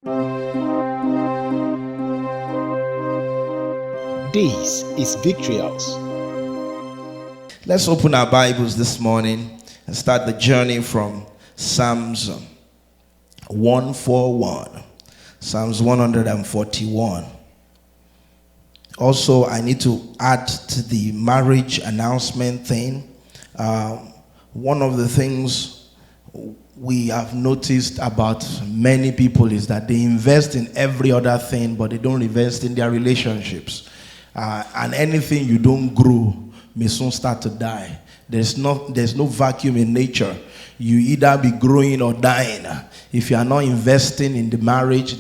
This is Victorious. Let's open our Bibles this morning and start the journey from Psalms 141. Psalms 141. Also, I need to add to the marriage announcement thing. One of the things we have noticed about many people is that they invest in every other thing, but they don't invest in their relationships. And anything you don't grow may soon start to die. There's no vacuum in nature. You either be growing or dying. If you are not investing in the marriage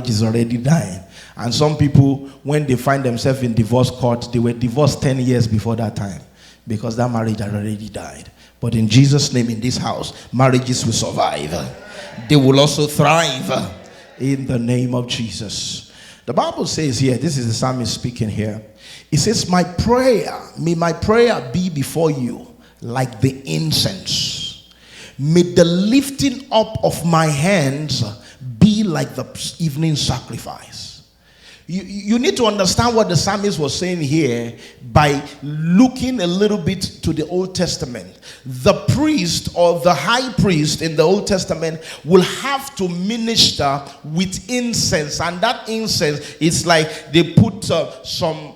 is already dying. And some people, when they find themselves in divorce court, they were divorced 10 years before that time because that marriage had already died. But in Jesus' name, in this house, marriages will survive. They will also thrive in the name of Jesus. The Bible says here, this is the psalmist speaking here. It says, may my prayer be before you like the incense. May the lifting up of my hands be like the evening sacrifice. You need to understand what the psalmist was saying here by looking a little bit to the Old Testament. The priest or the high priest in the Old Testament will have to minister with incense, and that incense is like they put some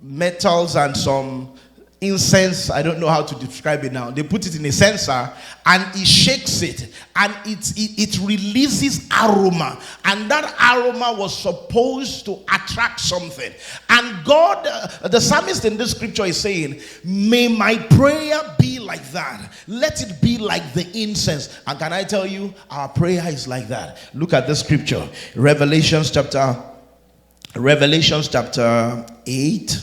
metals and some incense. I don't know how to describe it now. They put it in a censer and it shakes it, and it releases aroma, and that aroma was supposed to attract something. And God, the psalmist in this scripture is saying, may my prayer be like that. Let it be like the incense. And can I tell you, our prayer is like that. Look at the scripture, Revelations chapter 8.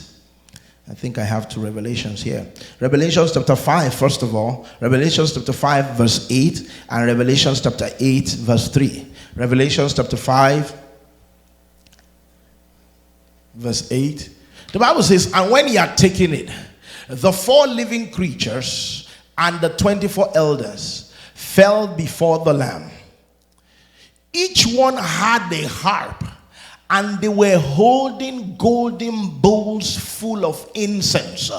I think I have two Revelations here. Revelations chapter 5, first of all. Revelations chapter 5, verse 8. And Revelations chapter 8, verse 3. Revelations chapter 5, verse 8. The Bible says, and when he had taken it, the 4 living creatures and the 24 elders fell before the Lamb. Each one had a harp, and they were holding golden bowls full of incense,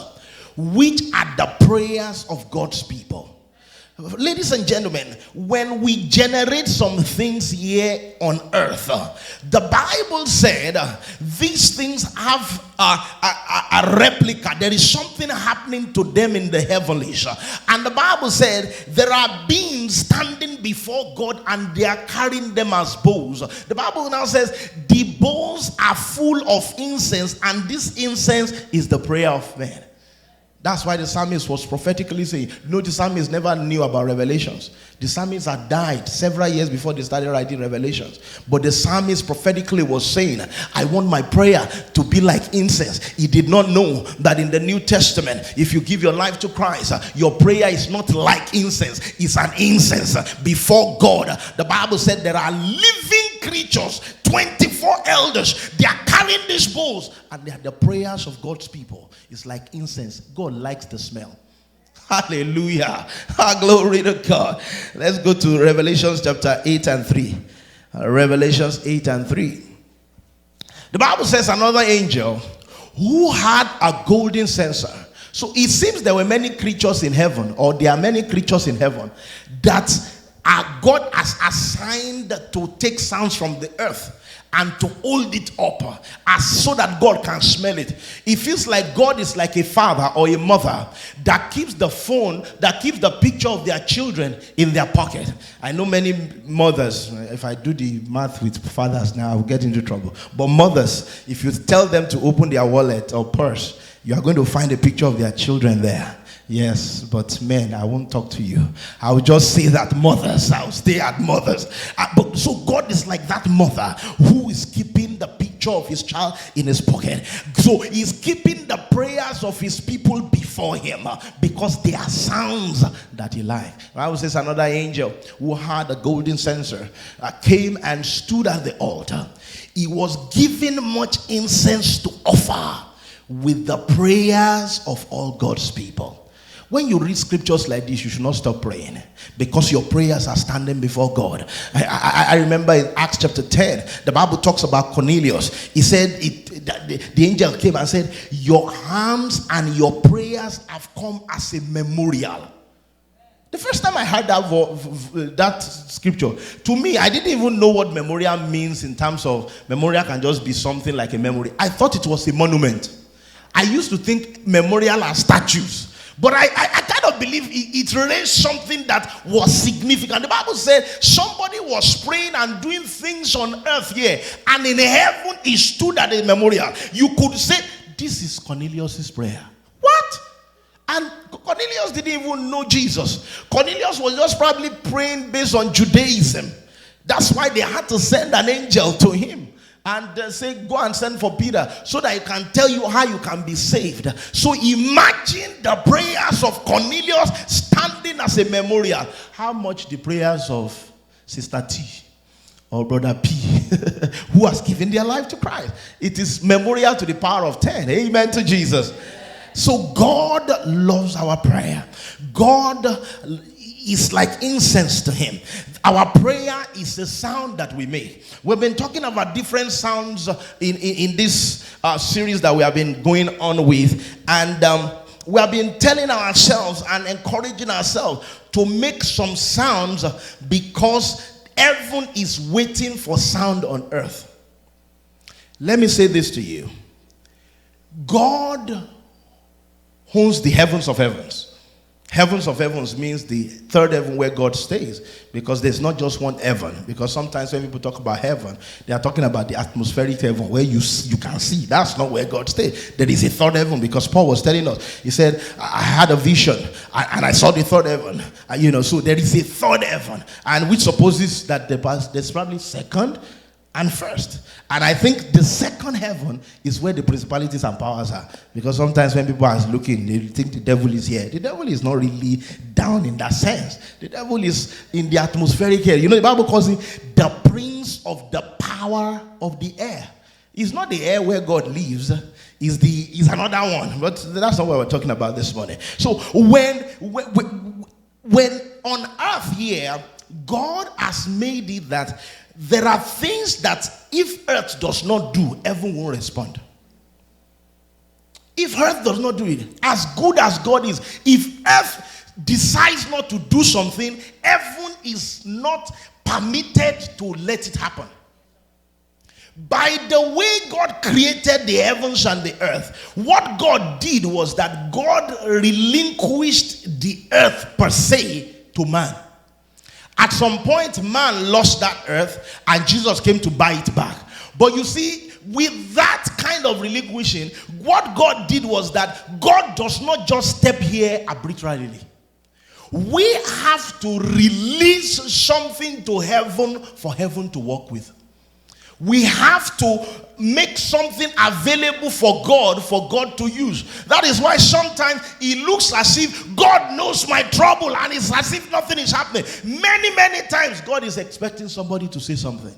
which are the prayers of God's people. Ladies and gentlemen, when we generate some things here on earth, the Bible said these things have a replica. There is something happening to them in the heavens. And the Bible said there are beings standing before God and they are carrying them as bowls. The Bible now says the bowls are full of incense, and this incense is the prayer of men. That's why the psalmist was prophetically saying, no, the psalmist never knew about Revelations. The psalmist had died several years before they started writing Revelations. But the psalmist prophetically was saying, I want my prayer to be like incense. He did not know that in the New Testament, if you give your life to Christ, your prayer is not like incense. It's an incense before God. The Bible said there are living creatures, 24 elders. They are carrying these bowls, and they are the prayers of God's people. It's like incense. God likes the smell. Hallelujah. Glory to God. Let's go to Revelations chapter 8 and 3. Revelations 8 and 3. The Bible says another angel who had a golden censer. So it seems there were many creatures in heaven, or there are many creatures in heaven that God has assigned to take sounds from the earth and to hold it up as so that God can smell it. It feels like God is like a father or a mother that keeps the phone, that keeps the picture of their children in their pocket. I know many mothers, if I do the math with fathers now, I'll get into trouble. But mothers, if you tell them to open their wallet or purse, you are going to find a picture of their children there. Yes, but men, I won't talk to you. I will just say that mothers, I'll stay at mothers. But so God is like that mother who is keeping the picture of his child in his pocket. So he's keeping the prayers of his people before him because they are sounds that he likes. The Bible says another angel who had a golden censer came and stood at the altar. He was given much incense to offer with the prayers of all God's people. When you read scriptures like this, you should not stop praying because your prayers are standing before God. I remember in Acts chapter 10, the Bible talks about Cornelius. He said, the angel came and said, your alms and your prayers have come as a memorial. The first time I heard that scripture, to me, I didn't even know what memorial means in terms of memorial can just be something like a memory. I thought it was a monument. I used to think memorial are statues. But I kind of believe it raised something that was significant. The Bible said somebody was praying and doing things on earth here, and in heaven he stood at a memorial. You could say, this is Cornelius' prayer. What? And Cornelius didn't even know Jesus. Cornelius was just probably praying based on Judaism. That's why they had to send an angel to him and say, go and send for Peter so that he can tell you how you can be saved. So imagine the prayers of Cornelius standing as a memorial. How much the prayers of Sister T or Brother P who has given their life to Christ. It is memorial to the power of 10. Amen to Jesus. So God loves our prayer. God is like incense to him. Our prayer is the sound that we make. We've been talking about different sounds in this series that we have been going on with, and we have been telling ourselves and encouraging ourselves to make some sounds because heaven is waiting for sound on earth. Let me say this to you. God owns the heavens of heavens. Heavens of heavens means the third heaven where God stays, because there's not just one heaven. Because sometimes when people talk about heaven, they are talking about the atmospheric heaven where you can see. That's not where God stays. There is a third heaven, because Paul was telling us, he said, I had a vision and I saw the third heaven. So there is a third heaven, and which supposes that there's probably second and first. And I think the second heaven is where the principalities and powers are. Because sometimes when people are looking, they think the devil is here. The devil is not really down in that sense. The devil is in the atmospheric air. The Bible calls him the prince of the power of the air. It's not the air where God lives. Is another one. But that's not what we're talking about this morning. So when on earth here, God has made it that there are things that if earth does not do, heaven won't respond. If earth does not do it, as good as God is, if earth decides not to do something, heaven is not permitted to let it happen. By the way God created the heavens and the earth, what God did was that God relinquished the earth per se to man. At some point, man lost that earth and Jesus came to buy it back. But you see, with that kind of relinquishing, what God did was that God does not just step here arbitrarily. We have to release something to heaven for heaven to work with. We have to make something available for God to use. That is why sometimes it looks as if God knows my trouble and it's as if nothing is happening. Many times God is expecting somebody to say something.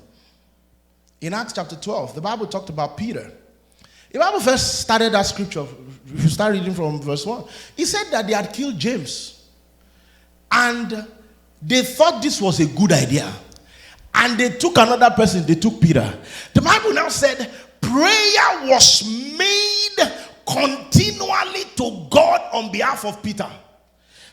In Acts chapter 12, the Bible talked about Peter. The Bible first started that scripture. If you start reading from verse 1, he said that they had killed James. And they thought this was a good idea. And they took another person, they took Peter. The Bible now said, prayer was made continually to God on behalf of Peter.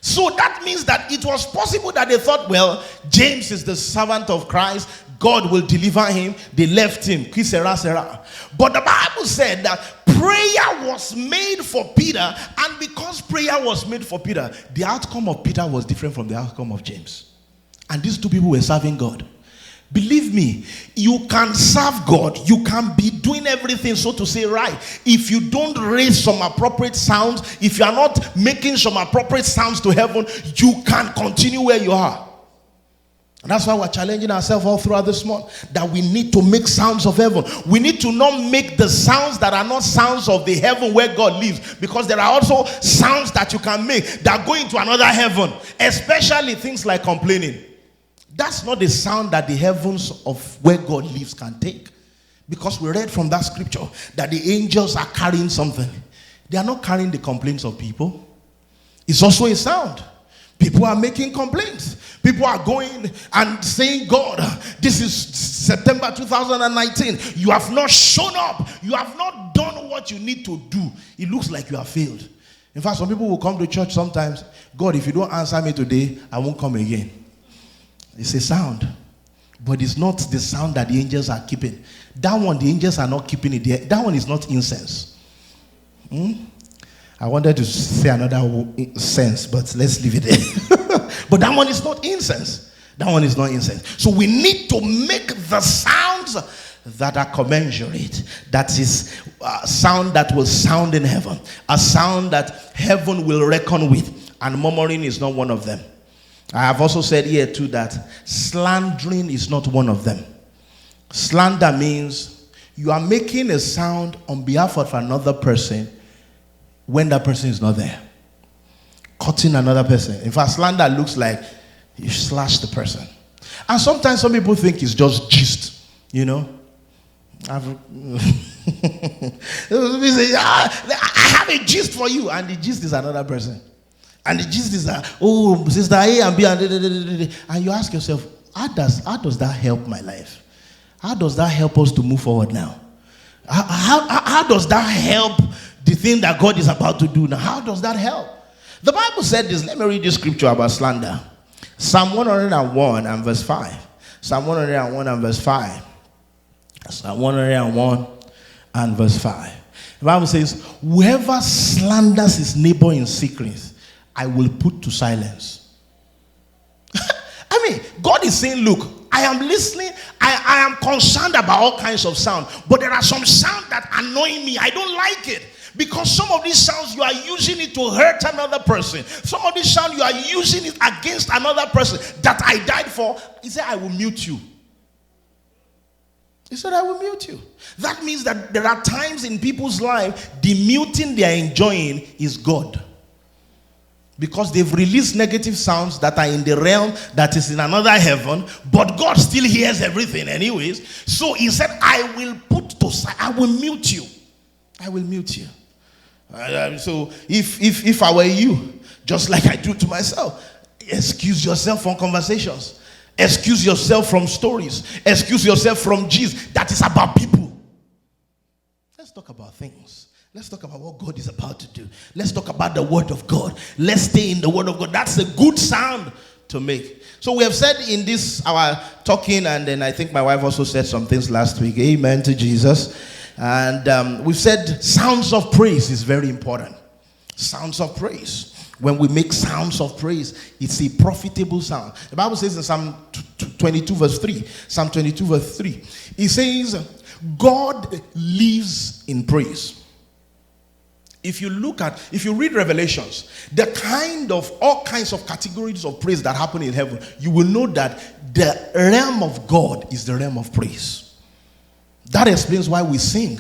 So that means that it was possible that they thought, well, James is the servant of Christ, God will deliver him. They left him. But the Bible said that prayer was made for Peter, and because prayer was made for Peter, the outcome of Peter was different from the outcome of James. And these two people were serving God. Believe me, you can serve God. You can be doing everything, so to say, right. If you don't raise some appropriate sounds, if you are not making some appropriate sounds to heaven, you can continue where you are. And that's why we're challenging ourselves all throughout this month, that we need to make sounds of heaven. We need to not make the sounds that are not sounds of the heaven where God lives, because there are also sounds that you can make that go into another heaven, especially things like complaining. That's not the sound that the heavens of where God lives can take. Because we read from that scripture that the angels are carrying something. They are not carrying the complaints of people. It's also a sound. People are making complaints. People are going and saying, God, this is September 2019. You have not shown up. You have not done what you need to do. It looks like you have failed. In fact, some people will come to church sometimes. God, if you don't answer me today, I won't come again. It's a sound. But it's not the sound that the angels are keeping. That one, the angels are not keeping it. That one is not incense. I wanted to say another sense, but let's leave it there. But that one is not incense. That one is not incense. So we need to make the sounds that are commensurate. That is a sound that will sound in heaven. A sound that heaven will reckon with. And murmuring is not one of them. I have also said here too that slandering is not one of them. Slander means you are making a sound on behalf of another person when that person is not there. Cutting another person. In fact, slander looks like you slash the person. And sometimes some people think it's just gist, you know. I have a gist for you, and the gist is another person. And the gist is that, oh, sister A and B, and you ask yourself, how does that help my life? How does that help us to move forward now? How does that help the thing that God is about to do now? How does that help? The Bible said this. Let me read this scripture about slander. Psalm 101 and verse 5. Psalm 101 and verse 5. Psalm 101 and verse 5. The Bible says, whoever slanders his neighbor in secret, I will put to silence. I mean, God is saying, look, I am listening. I am concerned about all kinds of sound. But there are some sound that annoy me. I don't like it. Because some of these sounds, you are using it to hurt another person. Some of these sound, you are using it against another person that I died for. He said, I will mute you. He said, I will mute you. That means that there are times in people's life, the muting they are enjoying is God. Because they've released negative sounds that are in the realm that is in another heaven, but God still hears everything anyways. So he said, I will mute you. I will mute you. So if I were you, just like I do to myself, excuse yourself from conversations. Excuse yourself from stories. Excuse yourself from gist that is about people. Let's talk about things. Let's talk about what God is about to do. Let's talk about the word of God. Let's stay in the word of God. That's a good sound to make. So we have said in this, our talking, and then I think my wife also said some things last week. Amen to Jesus. And we've said sounds of praise is very important. Sounds of praise. When we make sounds of praise, it's a profitable sound. The Bible says in Psalm 22 verse 3. Psalm 22 verse 3. It says, God lives in praise. If you read Revelations, all kinds of categories of praise that happen in heaven, you will know that the realm of God is the realm of praise. That explains why we sing.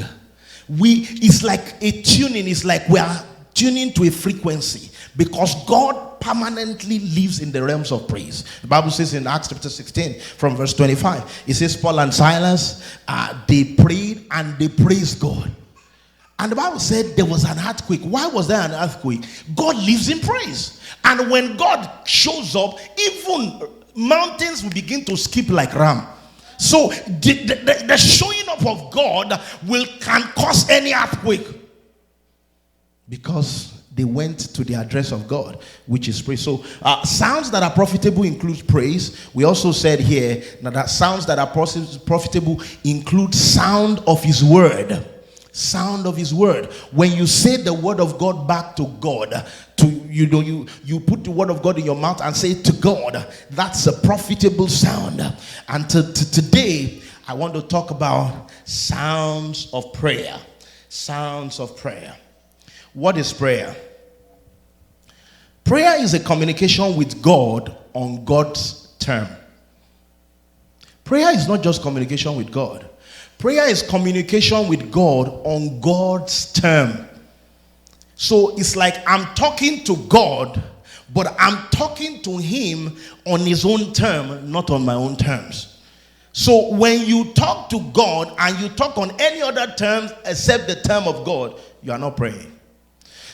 It's like a tuning. It's like we are tuning to a frequency because God permanently lives in the realms of praise. The Bible says in Acts chapter 16 from verse 25, it says Paul and Silas, they prayed and they praised God. And the Bible said there was an earthquake. Why was there an earthquake? God lives in praise. And when God shows up, even mountains will begin to skip like ram. So the showing up of God can cause any earthquake. Because they went to the address of God, which is praise. So sounds that are profitable include praise. We also said here that sounds that are profitable include sound of his word. Sound of his word. When you say the word of God back to God, you put the word of God in your mouth and say it to God, that's a profitable sound. And today I want to talk about sounds of prayer. Sounds of prayer. What is prayer? Prayer is a communication with God on God's term. Prayer is not just communication with God. Prayer is communication with God on God's term. So it's like I'm talking to God, but I'm talking to him on his own term, not on my own terms. So when you talk to God and you talk on any other terms except the term of God, you are not praying.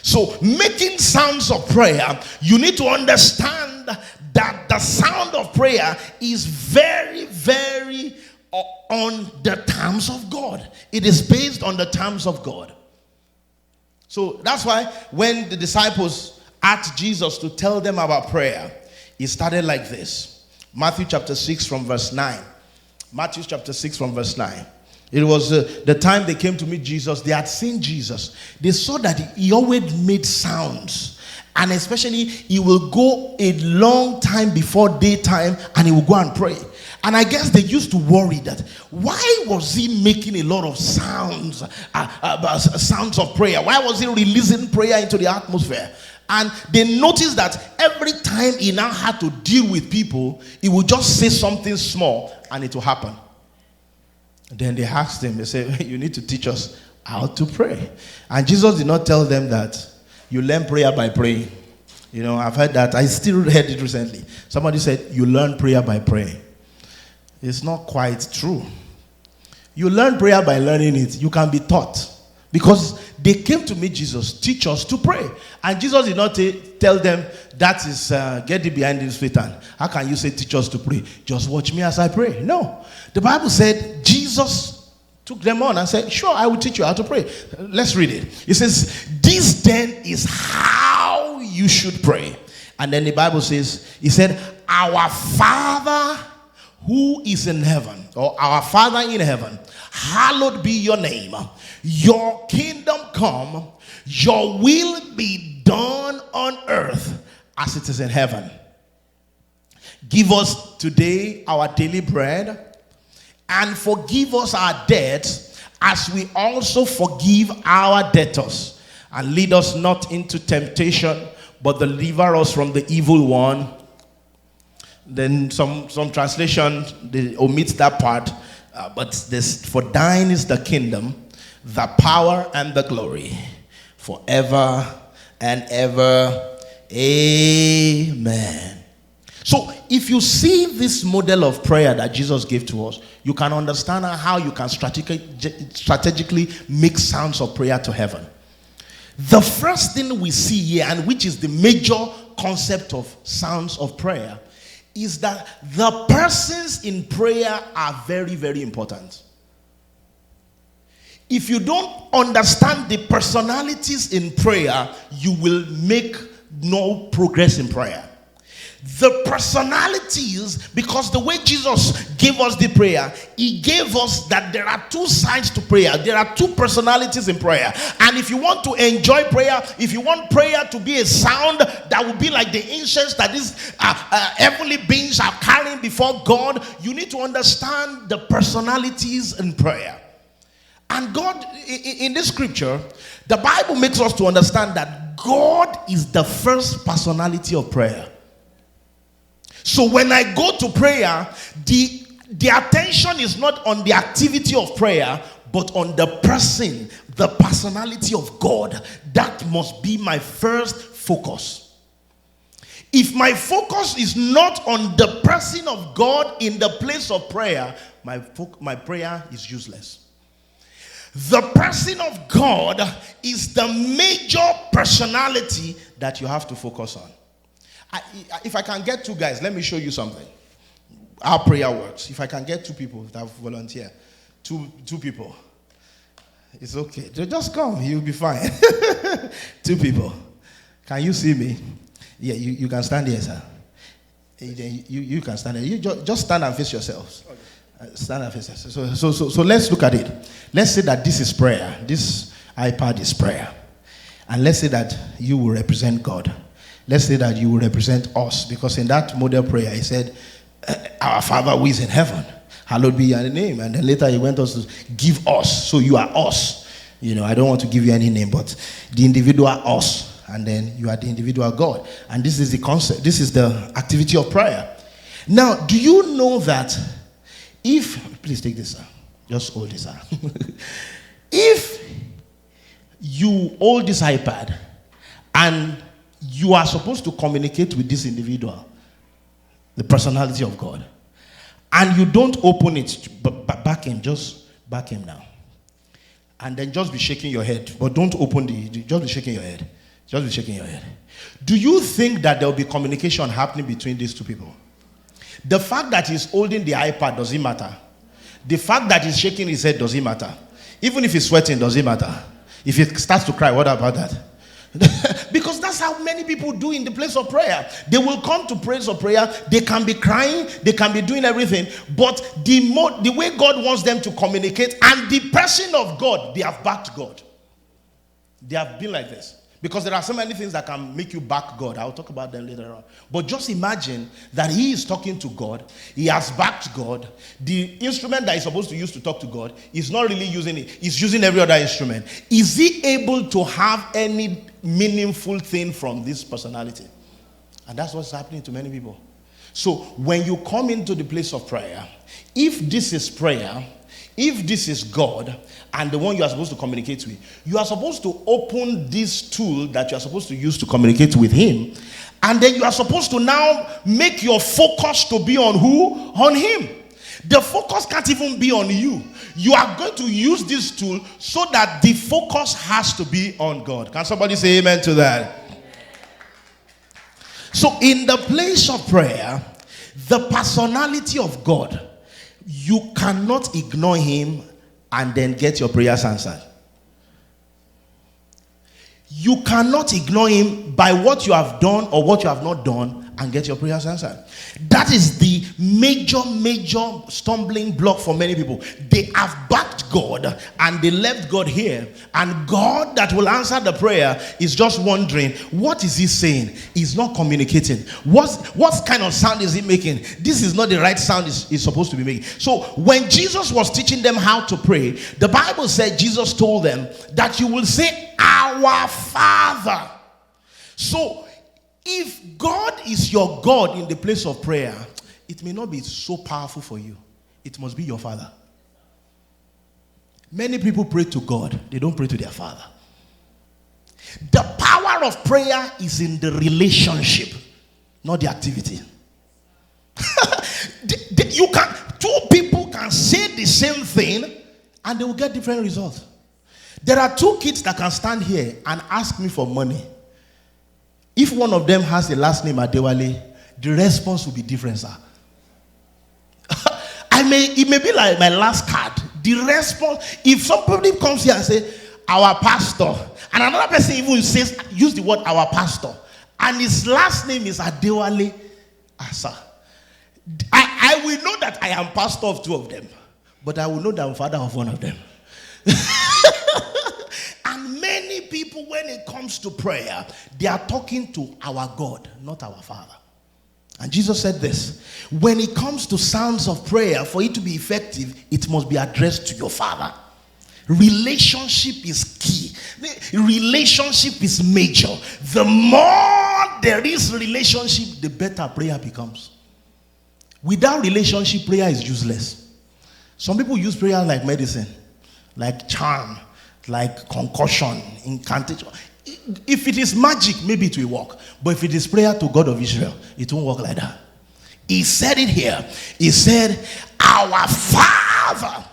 So, making sounds of prayer, you need to understand that the sound of prayer is very, very on the terms of God. It is based on the terms of God. So that's why when the disciples asked Jesus to tell them about prayer, he started like this. Matthew chapter 6 from verse 9. Matthew chapter 6 from verse 9. It was the time they came to meet Jesus. They had seen Jesus. They saw that he always made sounds. And especially, he will go a long time before daytime and he will go and pray. And I guess they used to worry that why was he making a lot of sounds, sounds of prayer? Why was he releasing prayer into the atmosphere? And they noticed that every time he now had to deal with people, he would just say something small and it will happen. Then they asked him, they said, you need to teach us how to pray. And Jesus did not tell them that you learn prayer by praying. You know, I've heard that. I still heard it recently. Somebody said, you learn prayer by praying. It's not quite true. You learn prayer by learning it. You can be taught. Because they came to meet Jesus, teach us to pray. And Jesus did not tell them, that is, get it behind this Satan. How can you say teach us to pray? Just watch me as I pray. No. The Bible said Jesus took them on and said, sure, I will teach you how to pray. Let's read it. It says, this then is how you should pray. And then the Bible says, he said, our Father who is in heaven, or our Father in heaven, hallowed be your name. Your kingdom come, your will be done on earth as it is in heaven. Give us today our daily bread, and forgive us our debts as we also forgive our debtors. And lead us not into temptation, but deliver us from the evil one. Then some translation, they omit that part. But this, for thine is the kingdom, the power, and the glory, forever and ever. Amen. So, if you see this model of prayer that Jesus gave to us, you can understand how you can strategically make sounds of prayer to heaven. The first thing we see here, and which is the major concept of sounds of prayer, is that the persons in prayer are very, very important. If you don't understand the personalities in prayer, you will make no progress in prayer. The personalities, because the way Jesus gave us the prayer, he gave us that there are two sides to prayer. There are two personalities in prayer. And if you want to enjoy prayer, if you want prayer to be a sound that will be like the incense that these heavenly beings are carrying before God, you need to understand the personalities in prayer. And God, in this scripture, the Bible makes us to understand that God is the first personality of prayer. So when I go to prayer, the attention is not on the activity of prayer, but on the person, the personality of God. That must be my first focus. If my focus is not on the person of God in the place of prayer, my prayer is useless. The person of God is the major personality that you have to focus on. If I can get two guys, let me show you something. How prayer works. If I can get two people that volunteer, two people, it's okay. Just come, you'll be fine. Two people. Can you see me? Yeah, you can stand here, sir. You can stand here. You just stand and face yourselves. Stand and face yourselves. So let's look at it. Let's say that this is prayer. This iPad is prayer. And let's say that you will represent God. Let's say that you will represent us, because in that model prayer, he said, our Father who is in heaven, hallowed be your name. And then later he went on to give us. So you are us. You know, I don't want to give you any name, but the individual us. And then you are the individual God. And this is the concept. This is the activity of prayer. Now, do you know that please take this, sir. Just hold this, sir. If you hold this iPad and you are supposed to communicate with this individual, the personality of God, and you don't open it, but back him now. And then just be shaking your head. But don't open just be shaking your head. Just be shaking your head. Do you think that there will be communication happening between these two people? The fact that he's holding the iPad, does it matter? The fact that he's shaking his head, does it matter? Even if he's sweating, does it matter? If he starts to cry, what about that? Because that's how many people do in the place of prayer. They will come to place of prayer. They can be crying. They can be doing everything. But the way God wants them to communicate, and the person of God, they have backed God. They have been like this. Because there are so many things that can make you back God. I'll talk about them later on. But just imagine that he is talking to God. He has backed God. The instrument that he's supposed to use to talk to God is not really using it. He's using every other instrument. Is he able to have any meaningful thing from this personality? And that's what's happening to many people. So when you come into the place of prayer, if this is prayer, if this is God and the one you are supposed to communicate with, you are supposed to open this tool that you are supposed to use to communicate with him, and then you are supposed to now make your focus to be on who? On him. The focus can't even be on you. You are going to use this tool so that the focus has to be on God. Can somebody say amen to that? So in the place of prayer, the personality of God, you cannot ignore him and then get your prayers answered. You cannot ignore him by what you have done or what you have not done and get your prayers answered. That is the major stumbling block for many people. They have backed God and they left God here, and God that will answer the prayer is just wondering, what is he saying? He's not communicating. What kind of sound is he making? This is not the right sound he's supposed to be making. So when Jesus was teaching them how to pray, the Bible said Jesus told them that you will say, our Father. So if God is your God in the place of prayer, it may not be so powerful for you. It must be your Father. Many people pray to God. They don't pray to their Father. The power of prayer is in the relationship, not the activity. Two people can say the same thing and they will get different results. There are two kids that can stand here and ask me for money. If one of them has the last name Adewale, the response will be different, sir. It may be like my last card. The response, if somebody comes here and say, our pastor, and another person even use the word our pastor, and his last name is Adewale, sir, I will know that I am pastor of two of them, but I will know that I'm father of one of them. And many people, when it comes to prayer, they are talking to our God, not our Father. And Jesus said this, when it comes to sounds of prayer, for it to be effective, it must be addressed to your Father. Relationship is key. Relationship is major. The more there is relationship, the better prayer becomes. Without relationship, prayer is useless. Some people use prayer like medicine, like charm, like concussion, incantation. If it is magic, maybe it will work. But if it is prayer to God of Israel, it won't work like that. He said it here. He said, our Father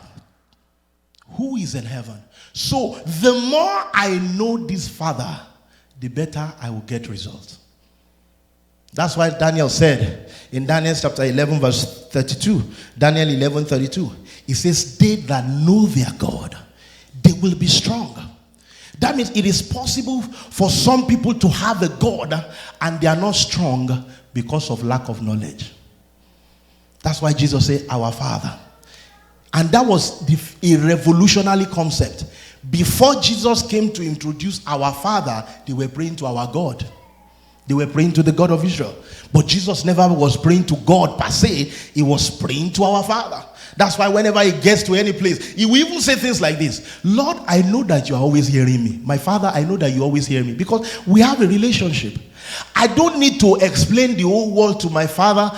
who is in heaven. So the more I know this Father, the better I will get results. That's why Daniel said in Daniel chapter 11 verse 32, Daniel 11:32, he says, they that know their God, they will be strong. That means it is possible for some people to have a God and they are not strong because of lack of knowledge. That's why Jesus said, our Father. And that was a revolutionary concept. Before Jesus came to introduce our Father, they were praying to our God. They were praying to the God of Israel. But Jesus never was praying to God per se. He was praying to our Father. That's why whenever he gets to any place, he will even say things like this. Lord, I know that you are always hearing me. My Father, I know that you always hear me. Because we have a relationship. I don't need to explain the whole world to my Father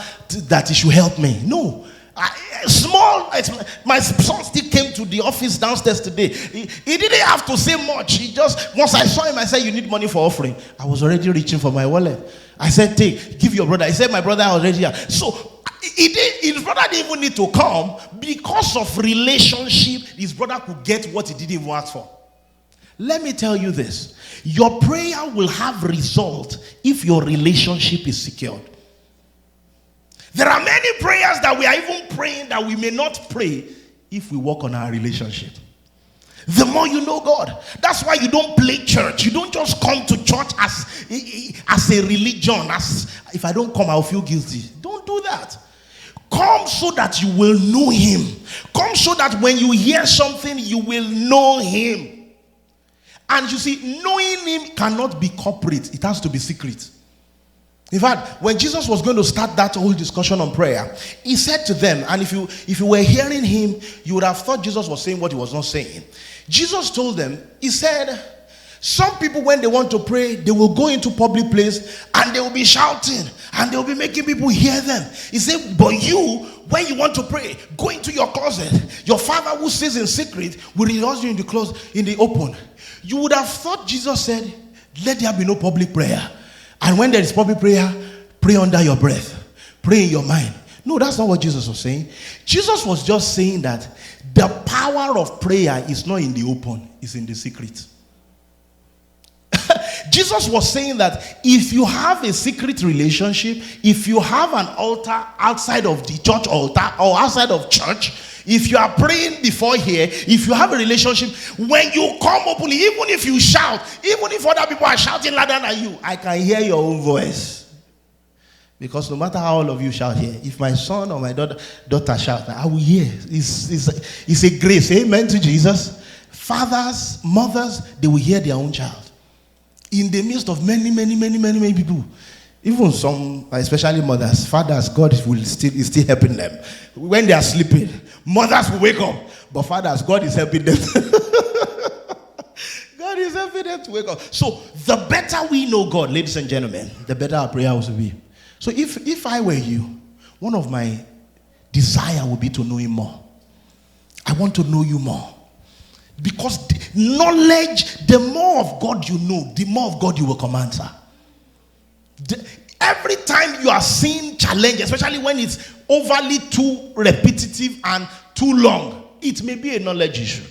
that he should help me. No. My son still came to the office downstairs today. He didn't have to say much. He just, once I saw him, I said, you need money for offering. I was already reaching for my wallet. I said, take, give your brother. He said, my brother already here. So his brother didn't even need to come. Because of relationship, his brother could get what he didn't even ask for. Let me tell you this. Your prayer will have result if your relationship is secured. There are many prayers that we are even praying that we may not pray if we work on our relationship. The more you know God. That's why you don't play church. You don't just come to church as a religion. As if I don't come, I'll feel guilty. Don't do that. Come so that you will know him. Come so that when you hear something, you will know him. And you see, knowing him cannot be corporate. It has to be secret. In fact, when Jesus was going to start that whole discussion on prayer, he said to them, and if you were hearing him, you would have thought Jesus was saying what he was not saying. Jesus told them, he said, some people when they want to pray, they will go into public place and they will be shouting and they will be making people hear them. He said, but you, when you want to pray, go into your closet. Your Father who sees in secret will reward you in the open. You would have thought Jesus said, let there be no public prayer. And when there is public prayer, pray under your breath. Pray in your mind. No, that's not what Jesus was saying. Jesus was just saying that the power of prayer is not in the open, it's in the secret. Jesus was saying that if you have a secret relationship, if you have an altar outside of the church altar or outside of church, if you are praying before here, if you have a relationship, when you come openly, even if you shout, even if other people are shouting louder than you, I can hear your own voice. Because no matter how all of you shout here, if my son or my daughter shout, I will hear. It's a grace. Amen to Jesus. Fathers, mothers, they will hear their own child. In the midst of many people. Even some, especially mothers, fathers, God is still helping them. When they are sleeping, mothers will wake up. But fathers, God is helping them. God is helping them to wake up. So the better we know God, ladies and gentlemen, the better our prayer will be. So if I were you, one of my desire would be to know him more. I want to know you more. Because knowledge, the more of God you know, the more of God you will command, sir. Every time you are seeing challenge, especially when it's overly too repetitive and too long, it may be a knowledge issue.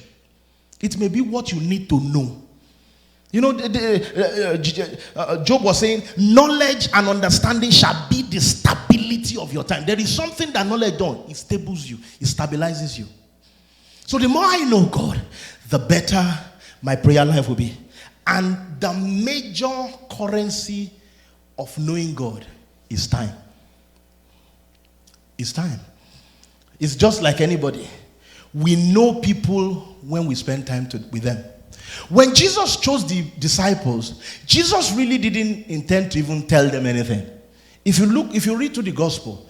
It may be what you need to know. You know, Job was saying, knowledge and understanding shall be the stability of your time. There is something that knowledge does. It stables you. It stabilizes you. So the more I know God, the better my prayer life will be. And the major currency of knowing God is time. It's time. It's just like anybody. We know people when we spend time with them. When Jesus chose the disciples, Jesus really didn't intend to even tell them anything. If you read through the gospel,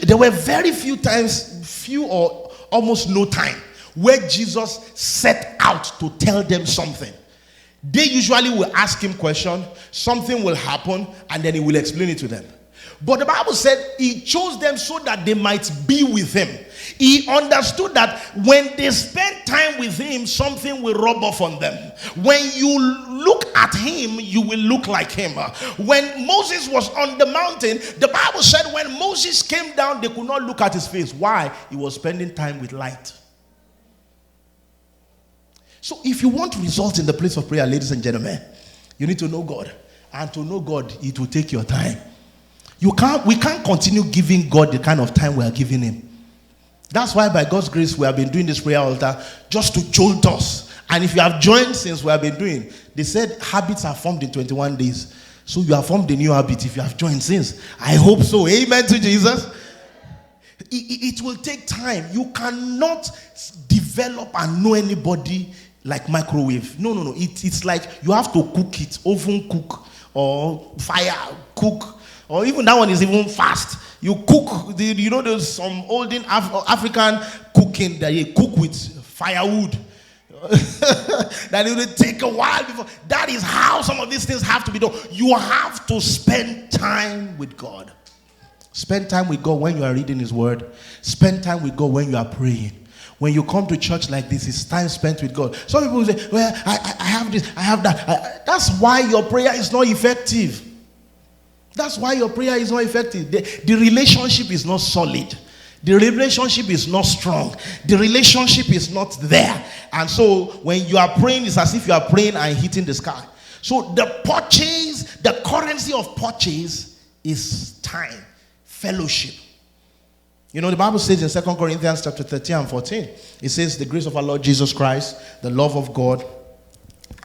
there were very few times, few or almost no time, where Jesus set out to tell them something. They usually will ask him questions, something will happen, and then he will explain it to them. But the Bible said he chose them so that they might be with him. He understood that when they spend time with him, something will rub off on them. When you look at him, you will look like him. When Moses was on the mountain, the Bible said when Moses came down, they could not look at his face. Why? He was spending time with light. So if you want results in the place of prayer, ladies and gentlemen, you need to know God. And to know God, it will take your time. We can't continue giving God the kind of time we are giving him. That's why by God's grace, we have been doing this prayer altar just to jolt us. And if you have joined since we have been doing, they said habits are formed in 21 days. So you have formed a new habit if you have joined since. I hope so. Amen to Jesus. It will take time. You cannot develop and know anybody like microwave. No. It's like you have to cook it, oven cook, or fire cook. Or even that one is even fast. You cook, there's some olden African cooking that you cook with firewood. That it will take a while before. That is how some of these things have to be done. You have to spend time with God. Spend time with God when you are reading his word. Spend time with God when you are praying. When you come to church like this, it's time spent with God. Some people say, well, I have this, I have that. That's why your prayer is not effective. That's why your prayer is not effective. The relationship is not solid. The relationship is not strong. The relationship is not there. And so when you are praying, it's as if you are praying and hitting the sky. So the purchase, the currency of purchase is time, fellowship. You know, the Bible says in 2 Corinthians chapter 13 and 14, it says the grace of our Lord Jesus Christ, the love of God,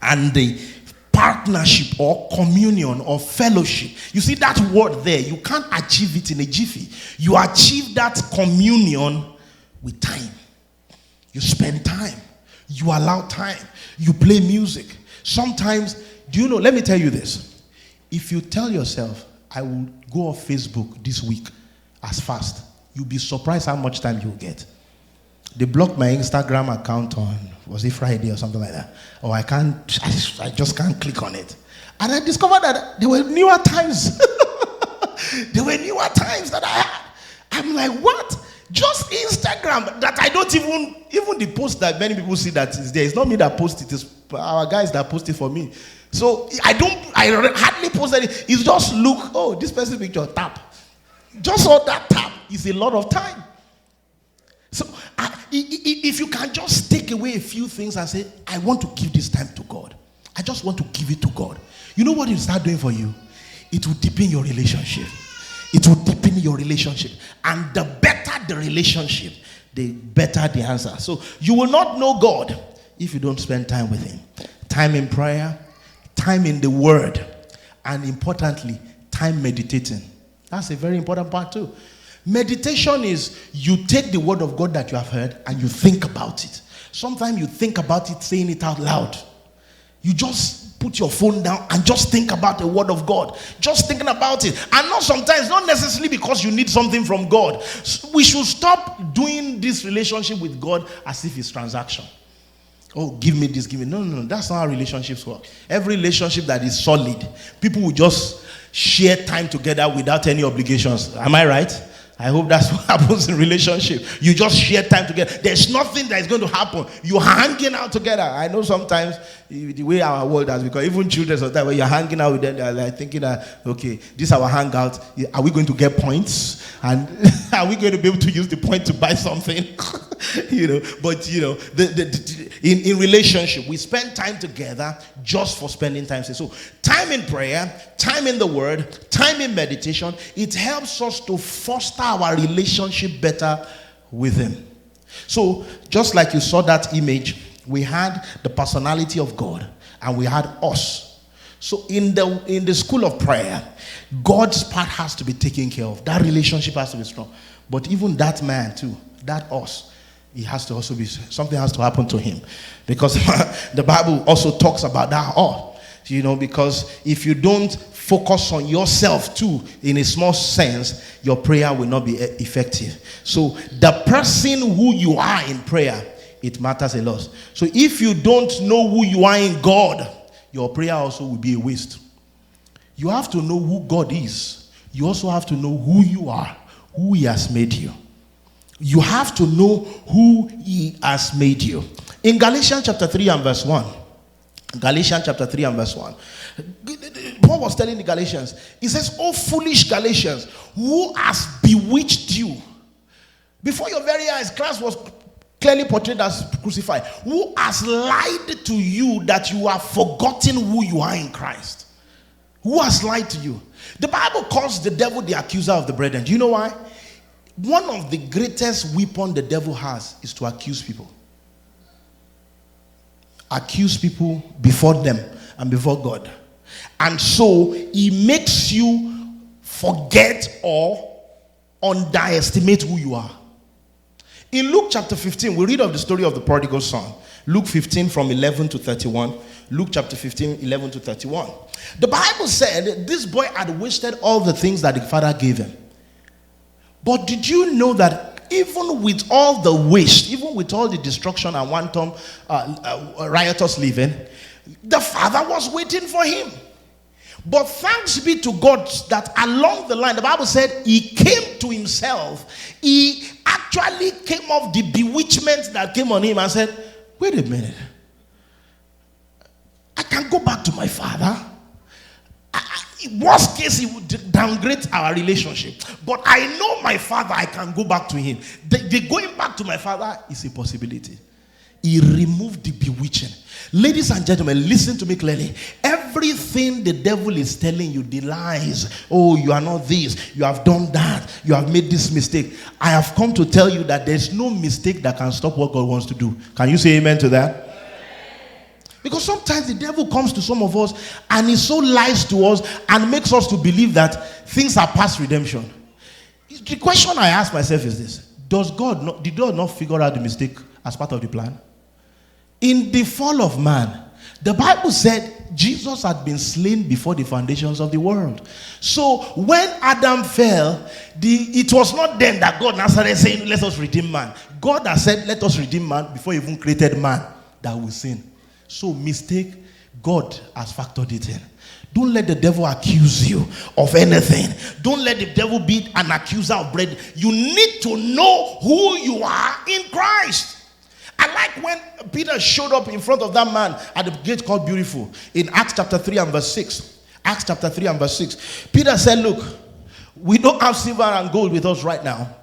and the partnership or communion or fellowship. You see that word there, you can't achieve it in a jiffy. You achieve that communion with time. You spend time. You allow time. You play music. Sometimes, do you know, let me tell you this. If you tell yourself, I will go off Facebook this week as fast, you'll be surprised how much time you'll get. They blocked my Instagram account on, was it Friday or something like that? Or I just can't click on it. And I discovered that there were newer times. There were newer times that I had. I'm like, what? Just Instagram that I don't even the post that many people see that is there. It's not me that post it. It's our guys that post it for me. So I hardly post it. It's just look, oh, this person's picture, tap. Just all that tap is a lot of time. So if you can just take away a few things and say, I want to give this time to God. I just want to give it to God. You know what it will start doing for you? It will deepen your relationship. It will deepen your relationship. And the better the relationship, the better the answer. So you will not know God if you don't spend time with him. Time in prayer, time in the word, and importantly, time meditating. That's a very important part too. Meditation is you take the word of God that you have heard and you think about it. Sometimes you think about it saying it out loud. You just put your phone down and just think about the word of God. Just thinking about it. And not sometimes, not necessarily because you need something from God. We should stop doing this relationship with God as if it's transaction. Oh, give me this, give me. No. That's not how relationships work. Every relationship that is solid, people will just share time together without any obligations. Am I right? I hope that's what happens in relationship. You just share time together. There's nothing that is going to happen. You're hanging out together. I know sometimes the way our world has become, even children sometimes when you're hanging out with them, they're like thinking that, okay, this is our hangout. Are we going to get points? And are we going to be able to use the point to buy something? But in relationship, we spend time together just for spending time. So time in prayer, time in the word, time in meditation, it helps us to foster our relationship better with him. So just like you saw that image, we had the personality of God and we had us. So in the school of prayer, God's part has to be taken care of. That relationship has to be strong. But even that man too, that us, he has to also be, something has to happen to him. Because the Bible also talks about that all. Because if you don't focus on yourself too, in a small sense, your prayer will not be effective. So the person who you are in prayer, it matters a lot. So if you don't know who you are in God, your prayer also will be a waste. You have to know who God is. You also have to know who you are, who he has made you. You have to know who he has made you. In Galatians chapter 3 and verse 1. Galatians chapter 3 and verse 1. Paul was telling the Galatians, he says, "Oh foolish Galatians, who has bewitched you?" Before your very eyes, Christ was clearly portrayed as crucified. Who has lied to you that you have forgotten who you are in Christ? Who has lied to you? The Bible calls the devil the accuser of the brethren. Do you know why? One of the greatest weapons the devil has is to accuse people. Accuse people before them and before God. And so he makes you forget or underestimate who you are. In Luke chapter 15, we read of the story of the prodigal son. Luke 15 from 11 to 31. Luke chapter 15, 11 to 31. The Bible said this boy had wasted all the things that the father gave him. But did you know that even with all the waste, even with all the destruction and wanton riotous living, the father was waiting for him? But thanks be to God that along the line, the Bible said he came to himself. He actually came off the bewitchment that came on him and said, wait a minute. I can go back to my father. Worst case, he would downgrade our relationship. But I know my father, I can go back to him. The going back to my father is a possibility. He removed the bewitching. Ladies and gentlemen, listen to me clearly. Everything the devil is telling you, the lies, oh, you are not this, you have done that, you have made this mistake. I have come to tell you that there's no mistake that can stop what God wants to do. Can you say amen to that? Because sometimes the devil comes to some of us and he so lies to us and makes us to believe that things are past redemption. The question I ask myself is this: did God not figure out the mistake as part of the plan? In the fall of man, the Bible said Jesus had been slain before the foundations of the world. So when Adam fell, it was not then that God now started saying, let us redeem man. God has said, let us redeem man before he even created man that will sin. So mistake, God has factored it in. Don't let the devil accuse you of anything. Don't let the devil be an accuser of bread. You need to know who you are in Christ. I like when Peter showed up in front of that man at the gate called Beautiful in Acts chapter 3 and verse 6. Acts chapter 3 and verse 6. Peter said, look, we don't have silver and gold with us right now,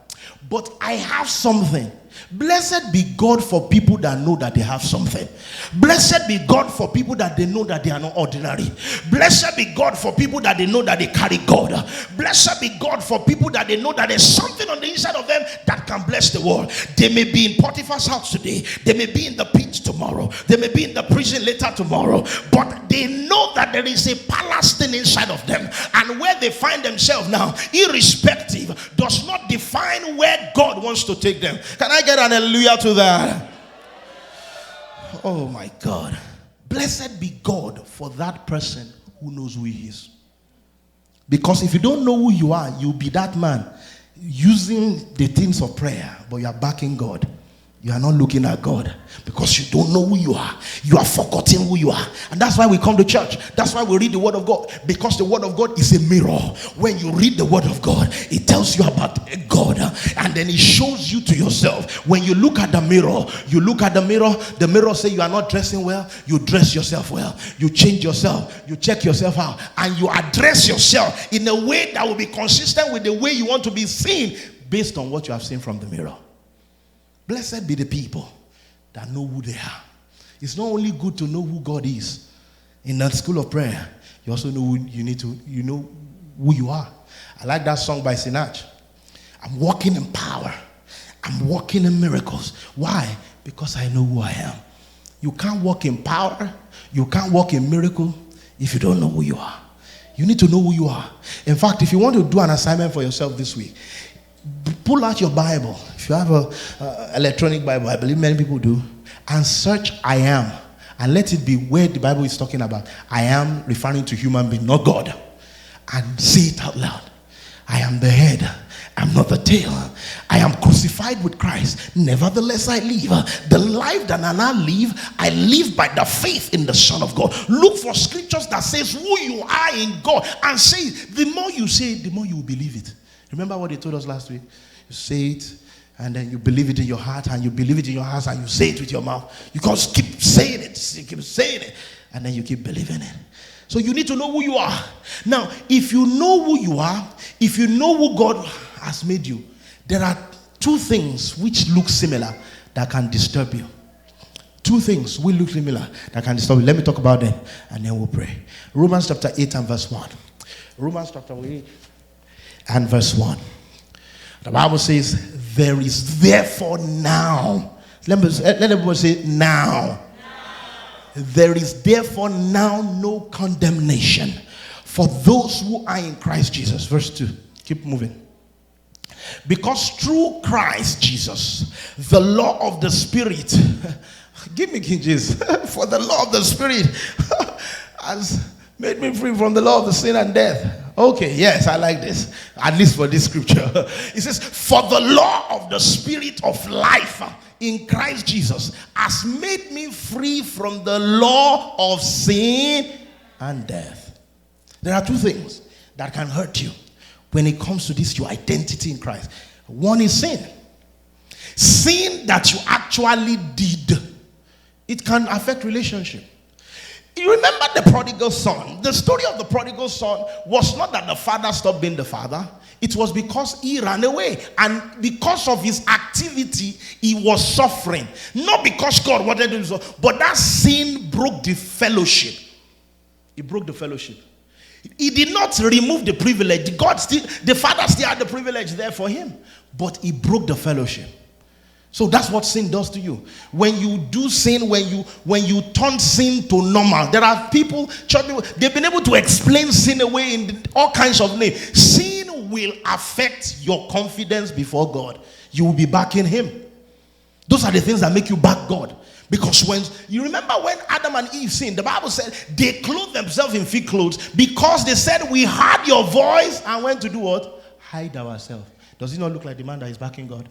but I have something. Blessed be God for people that know that they have something. Blessed be God for people that they know that they are not ordinary. Blessed be God for people that they know that they carry God. Blessed be God for people that they know that there's something on the inside of them that can bless the world. They may be in Potiphar's house today. They may be in the pit tomorrow. They may be in the prison later tomorrow. But they know that there is a palace thing inside of them. And where they find themselves now, irrespective, does not define where God wants to take them. Can I get an hallelujah to that? Oh my God. Blessed be God for that person who knows who he is. Because if you don't know who you are, you'll be that man using the things of prayer, but you are backing God. You are not looking at God because you don't know who you are. You are forgetting who you are. And that's why we come to church. That's why we read the word of God, because the word of God is a mirror. When you read the word of God, it tells you about God, and then it shows you to yourself. When you look at the mirror, the mirror says you are not dressing well, you dress yourself well. You change yourself, you check yourself out, and you address yourself in a way that will be consistent with the way you want to be seen based on what you have seen from the mirror. Blessed be the people that know who they are. It's not only good to know who God is. In that school of prayer, you also know you know who you are. I like that song by Sinach. I'm walking in power. I'm walking in miracles. Why? Because I know who I am. You can't walk in power. You can't walk in miracle if you don't know who you are. You need to know who you are. In fact, if you want to do an assignment for yourself this week, pull out your Bible. If you have an electronic Bible, I believe many people do, and search I am, and let it be where the Bible is talking about. I am referring to human being, not God. And say it out loud. I am the head, I'm not the tail. I am crucified with Christ. Nevertheless I live. The life that I now live, I live by the faith in the Son of God. Look for scriptures that says who you are in God, and say it. The more you say it, the more you will believe it. Remember what they told us last week? You say it, and then you believe it in your heart, and you believe it in your heart, and you say it with your mouth. You can't keep saying it. You keep saying it, and then you keep believing it. So you need to know who you are. Now, if you know who you are, if you know who God has made you, there are two things which look similar that can disturb you. Two things will look similar that can disturb you. Let me talk about them, and then we'll pray. Romans chapter 8 and verse 1. Romans chapter 8 and verse 1. The Bible says, there is therefore now. Let everyone say now. There is therefore now no condemnation for those who are in Christ Jesus. Verse 2. Keep moving. Because through Christ Jesus, the law of the Spirit, give me King Jesus, for the law of the Spirit has made me free from the law of the sin and death. Okay, yes, I like this. At least for this scripture. It says, for the law of the Spirit of life in Christ Jesus has made me free from the law of sin and death. There are two things that can hurt you when it comes to this, your identity in Christ. One is sin. Sin that you actually did. It can affect relationship. You remember the prodigal son? The story of the prodigal son was not that the father stopped being the father. It was because he ran away. And because of his activity, he was suffering. Not because God wanted him to, but that sin broke the fellowship. It broke the fellowship. He did not remove the privilege. The father still had the privilege there for him. But he broke the fellowship. So that's what sin does to you. When you do sin, when you turn sin to normal, there are people, church people, they've been able to explain sin away in all kinds of names. Sin will affect your confidence before God. You will be backing him. Those are the things that make you back God. Because when you remember when Adam and Eve sinned, the Bible said they clothed themselves in fig clothes because they said, we heard your voice and went to do what? Hide ourselves. Does it not look like the man that is backing God?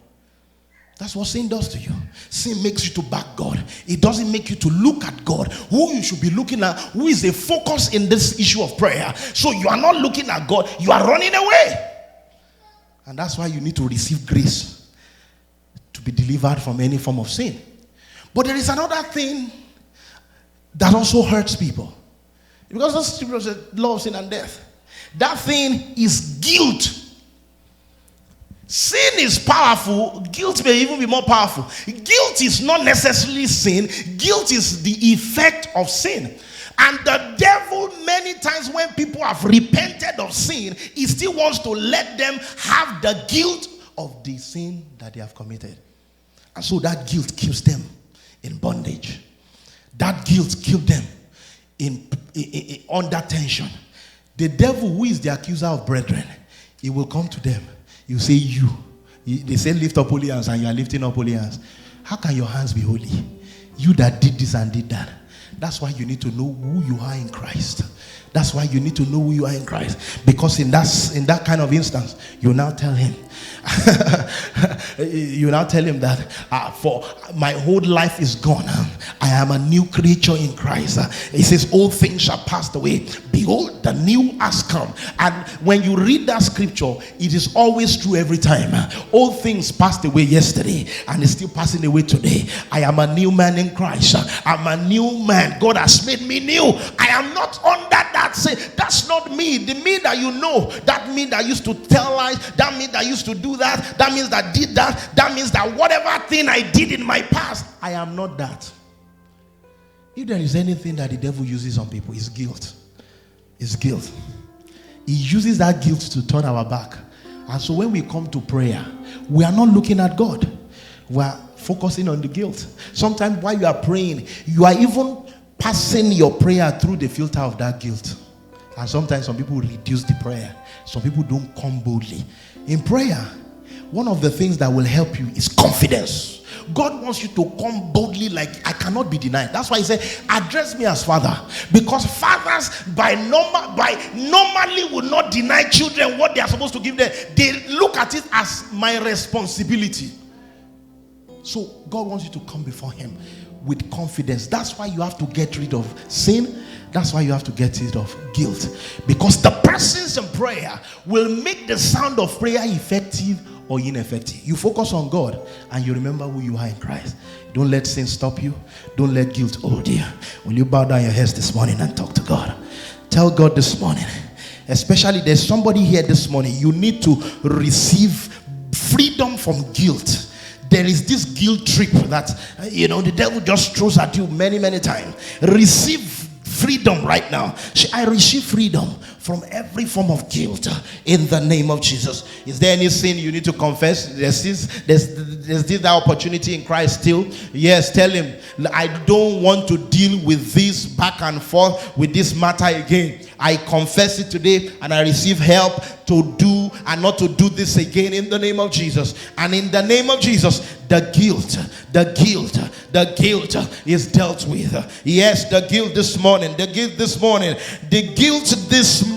That's what sin does to you. Sin makes you to back God. It doesn't make you to look at God, who you should be looking at, who is the focus in this issue of prayer. So you are not looking at God, you are running away. And that's why you need to receive grace to be delivered from any form of sin. But there is another thing that also hurts people. Because those scriptures say law of sin and death. That thing is guilt. Sin is powerful. Guilt may even be more powerful. Guilt is not necessarily sin. Guilt is the effect of sin. And the devil, many times when people have repented of sin, he still wants to let them have the guilt of the sin that they have committed. And so that guilt keeps them in bondage. That guilt keeps them in under tension. The devil, who is the accuser of brethren, he will come to them. You say they say lift up holy hands, and you are lifting up holy hands. How can your hands be holy? You that did this and did that. That's why you need to know who you are in Christ. That's why you need to know who you are in Christ. Because in that kind of instance, you now tell him, that for my whole life is gone. I am a new creature in Christ. He says, all things shall pass away. Behold, the new has come. And when you read that scripture, it is always true every time. All things passed away yesterday, and it's still passing away today. I am a new man in Christ. I'm a new man. God has made me new. I am not under that sin. That's not me. The me that you know, that me that used to tell lies, that me that used to do that means that did that means that whatever thing I did in my past, I am not that. If there is anything that the devil uses on people, it's guilt. It's guilt. He uses that guilt to turn our back. And so when we come to prayer, we are not looking at God. We are focusing on the guilt. Sometimes while you are praying, you are even passing your prayer through the filter of that guilt. And sometimes some people reduce the prayer. Some people don't come boldly. In prayer, one of the things that will help you is confidence. God wants you to come boldly, like I cannot be denied. That's why he said, address me as father. Because fathers normally will not deny children what they are supposed to give them. They look at it as my responsibility. So God wants you to come before him with confidence. That's why you have to get rid of sin. That's why you have to get rid of guilt. Because the presence in prayer will make the sound of prayer effective or ineffective. You focus on God and you remember who you are in Christ. Don't let sin stop you. Don't let guilt hold you. Will you bow down your heads this morning and talk to God? Tell God this morning, especially there's somebody here this morning, you need to receive freedom from guilt. There is this guilt trip that the devil just throws at you many times. Receive freedom right now. I receive freedom from every form of guilt in the name of Jesus. Is there any sin you need to confess? There's this opportunity in Christ still. Yes, tell him, I don't want to deal with this back and forth with this matter again. I confess it today and I receive help to do and not to do this again in the name of Jesus. And in the name of Jesus, the guilt is dealt with. Yes, the guilt this morning, the guilt this morning.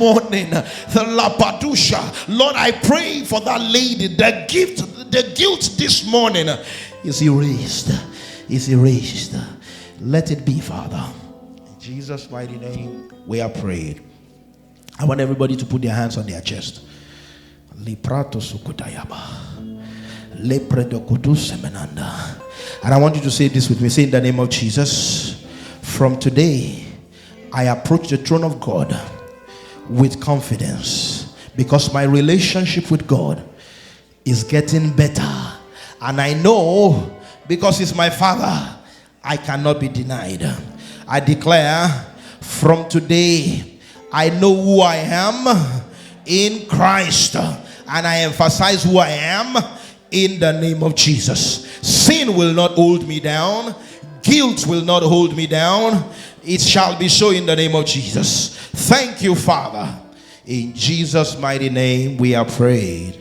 The Lapadusha. Lord, I pray for that lady. The guilt this morning is erased. Let it be, Father. In Jesus' mighty name, we are prayed. I want everybody to put their hands on their chest. And I want you to say this with me. Say in the name of Jesus, from today, I approach the throne of God with confidence, because my relationship with God is getting better. And I know, because He's my Father, I cannot be denied. I declare from today, I know who I am in Christ, and I emphasize who I am in the name of Jesus. Sin will not hold me down. Guilt will not hold me down. It shall be so in the name of Jesus. Thank you, Father. In Jesus' mighty name we are prayed.